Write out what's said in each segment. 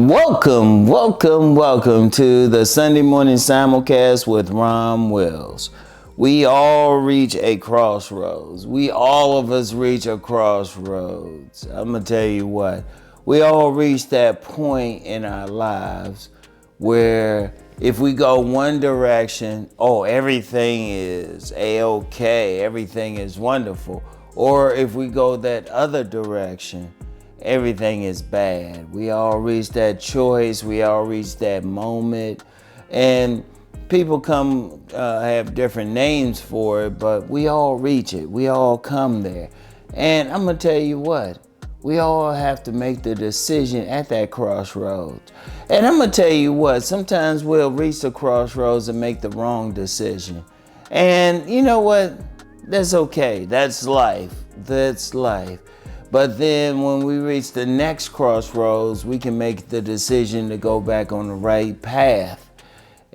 Welcome to the Sunday morning simulcast with Rom Wills. We all reach a crossroads. All of us reach a crossroads. I'm going to tell you what, we all reach that point in our lives where if we go one direction, everything is A-OK, everything is wonderful. Or if we go that other direction, everything is bad. We all reach that choice. We all reach that moment. And people have different names for it, but we all reach it. We all come there. And I'm going to tell you what, we all have to make the decision at that crossroads. And I'm going to tell you what, sometimes we'll reach the crossroads and make the wrong decision. And you know what? That's okay. That's life. That's life. But then when we reach the next crossroads, we can make the decision to go back on the right path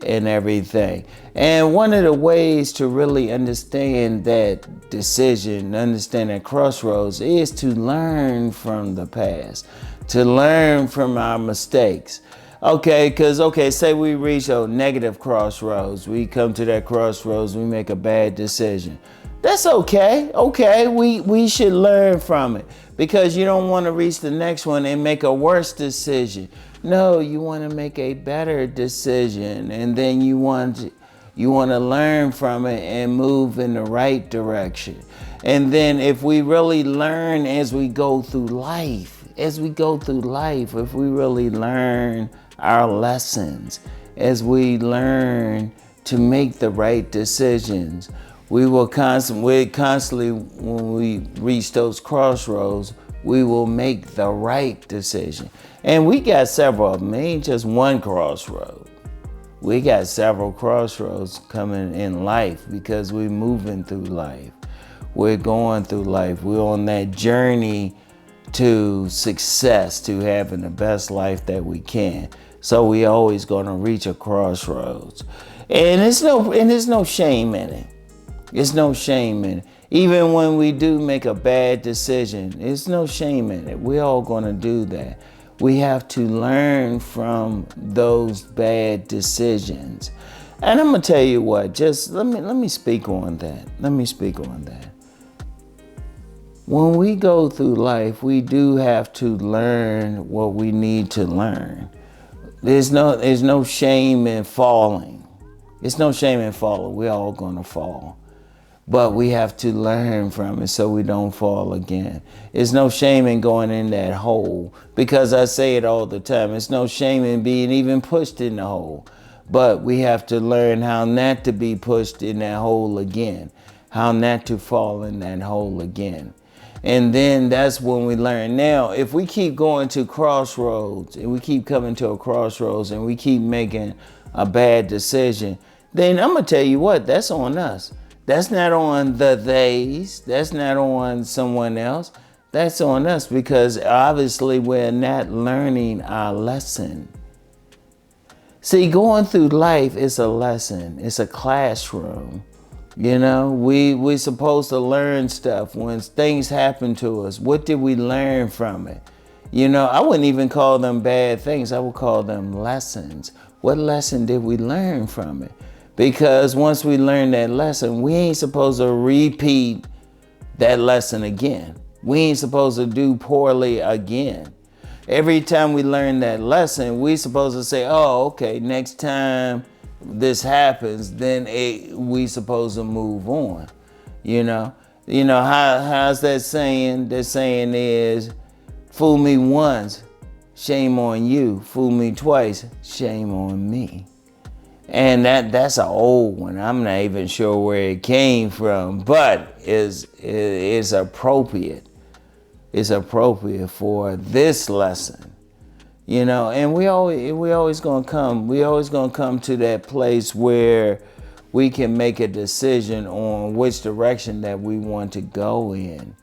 and everything. And one of the ways to really understand that decision, understand that crossroads, is to learn from the past, to learn from our mistakes. Say we reach a negative crossroads. We come to that crossroads, we make a bad decision. That's okay. We should learn from it, because you don't want to reach the next one and make a worse decision. No, you want to make a better decision, and then you want to learn from it and move in the right direction. And then if we really learn as we go through life, if we really learn our lessons, as we learn to make the right decisions, we're constantly, when we reach those crossroads, we will make the right decision. And we got several of them. It ain't just one crossroad. We got several crossroads coming in life because we're moving through life. We're going through life. We're on that journey to success, to having the best life that we can. So we always going to reach a crossroads. And there's no shame in it. There's no shame in it. Even when we do make a bad decision, there's no shame in it. We're all going to do that. We have to learn from those bad decisions. And I'm going to tell you what, just let me speak on that. When we go through life, we do have to learn what we need to learn. There's no shame in falling. There's no shame in falling. We're all going to fall. But we have to learn from it so we don't fall again. There's no shame in going in that hole, because I say it all the time. There's no shame in being even pushed in the hole. But we have to learn how not to be pushed in that hole again, how not to fall in that hole again. And then that's when we learn. Now, if we keep going to crossroads and we keep coming to a crossroads and we keep making a bad decision, then I'm going to tell you what, that's on us. That's not on the theys. That's not on someone else. That's on us, because obviously we're not learning our lesson. See, going through life is a lesson. It's a classroom. You know, we're supposed to learn stuff when things happen to us. What did we learn from it? You know, I wouldn't even call them bad things. I would call them lessons. What lesson did we learn from it? Because once we learn that lesson, we ain't supposed to repeat that lesson again. We ain't supposed to do poorly again. Every time we learn that lesson, we supposed to say, next time this happens, then we supposed to move on. You know how's that saying? The saying is, fool me once, shame on you. Fool me twice, shame on me. And that's an old one. I'm not even sure where it came from, but it's appropriate. It's appropriate for this lesson, you know. And we always gonna come to that place where we can make a decision on which direction that we want to go in,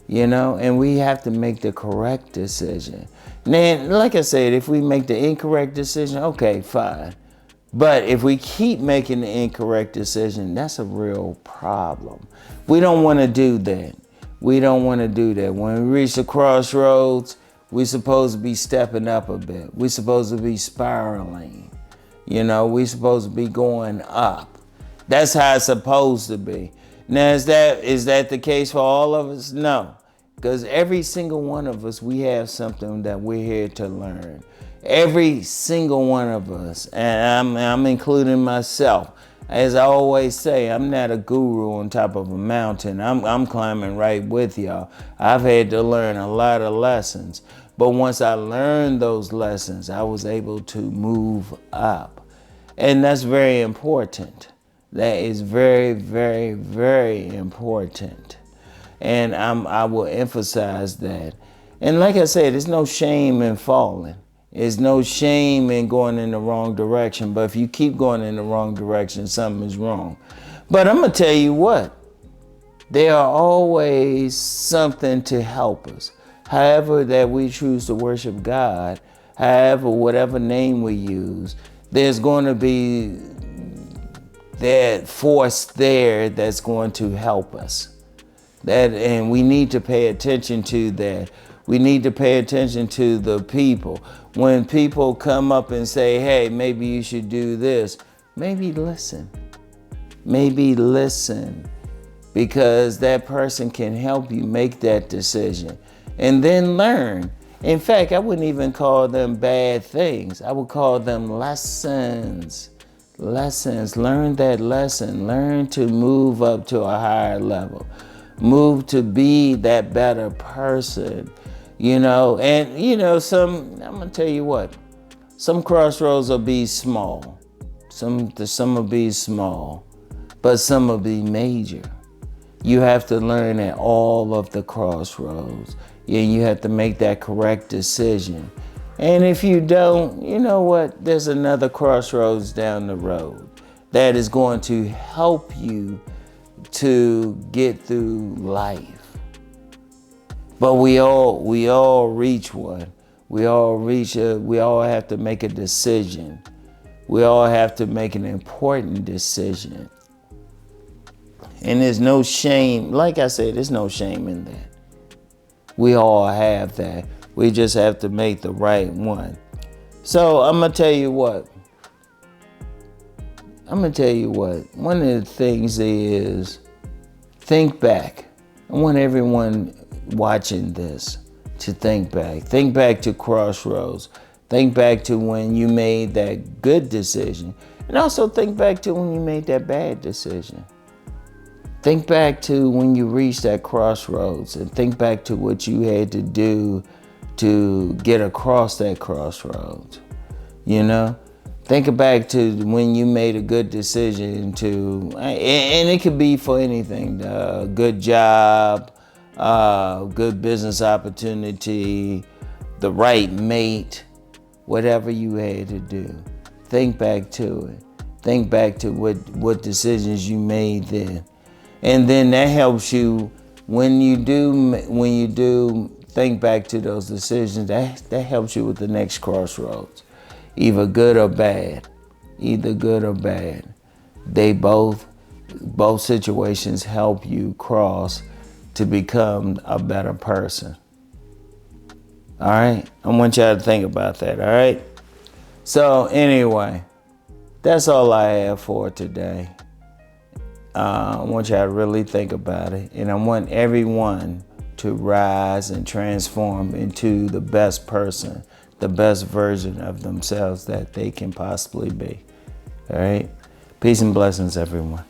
you know. And we have to make the correct decision. Then, like I said, if we make the incorrect decision, okay, fine. But if we keep making the incorrect decision, that's a real problem. We don't want to do that. When we reach the crossroads, We're supposed to be stepping up a bit. We're supposed to be spiraling. You know, we're supposed to be going up. That's how it's supposed to be. Now, is that the case for all of us? No. Because every single one of us, we have something that we're here to learn. Every single one of us, and I'm including myself. As I always say, I'm not a guru on top of a mountain. I'm climbing right with y'all. I've had to learn a lot of lessons. But once I learned those lessons, I was able to move up. And that's very important. That is very, very, very important. And I will emphasize that. And like I said, there's no shame in falling. There's no shame in going in the wrong direction. But if you keep going in the wrong direction, something is wrong. But I'm going to tell you what. There are always something to help us. However that we choose to worship God, however, whatever name we use, there's going to be that force there that's going to help us. And we need to pay attention to that. We need to pay attention to the people. When people come up and say, hey, maybe you should do this, maybe listen. Maybe listen, because that person can help you make that decision and then learn. In fact, I wouldn't even call them bad things. I would call them lessons. Lessons. Learn that lesson. Learn to move up to a higher level. Move to be that better person. You know, and you know, I'm gonna tell you what, some crossroads will be small. Some will be small, but some will be major. You have to learn at all of the crossroads. And you have to make that correct decision. And if you don't, you know what? There's another crossroads down the road that is going to help you to get through life. But we all reach one. We all have to make a decision. We all have to make an important decision. And there's no shame. Like I said, there's no shame in that. We all have that. We just have to make the right one. So I'm going to tell you what. One of the things is think back. I want everyone watching this to think back. Think back to Crossroads. Think back to when you made that good decision. And also think back to when you made that bad decision. Think back to when you reached that crossroads, and think back to what you had to do to get across that crossroads. You know? Think back to when you made a good decision and it could be for anything, good job, good business opportunity, the right mate, whatever you had to do. Think back to it. Think back to what decisions you made then. And then that helps you when you do think back to those decisions, that helps you with the next crossroads. Either good or bad. They both situations help you cross to become a better person. All right? I want y'all to think about that, all right? So anyway, that's all I have for today. I want y'all to really think about it. And I want everyone to rise and transform into the best person, the best version of themselves that they can possibly be. All right? Peace and blessings, everyone.